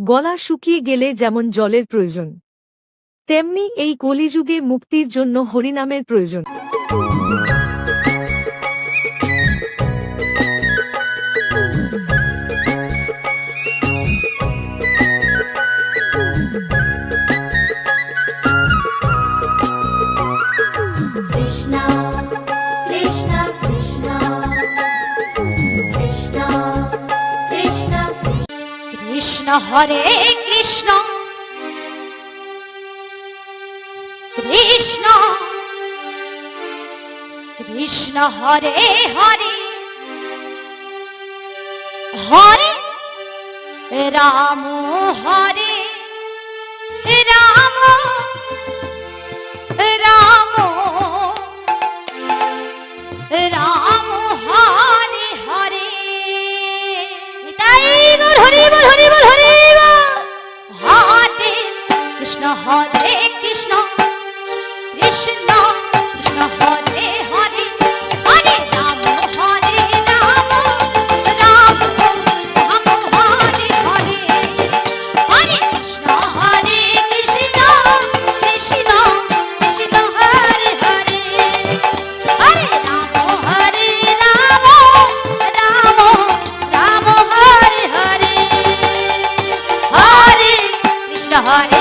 গলা শুকিয়ে গেলে যেমন জলের প্রয়োজন, তেমনি এই কলিযুগে মুক্তির জন্য হরিনামের প্রয়োজন। কৃষ্ণ হরে কৃষ্ণ কৃষ্ণ কৃষ্ণ হরে হরে হরে রাম হরে রাম রাম রাম হরে হরে। নিতাই গৌর হরি বল হরি বল হরি বল। হরে কৃষ্ণ হরে কৃষ্ণ কৃষ্ণ কৃষ্ণ হরে হরে হরে রাম হরে রাম রাম রাম হরে হরে হরে কৃষ্ণ হরে কৃষ্ণ কৃষ্ণ কৃষ্ণ হরে হরে হরে রাম হরে রাম রাম রাম হরে হরে হরে কৃষ্ণ হরে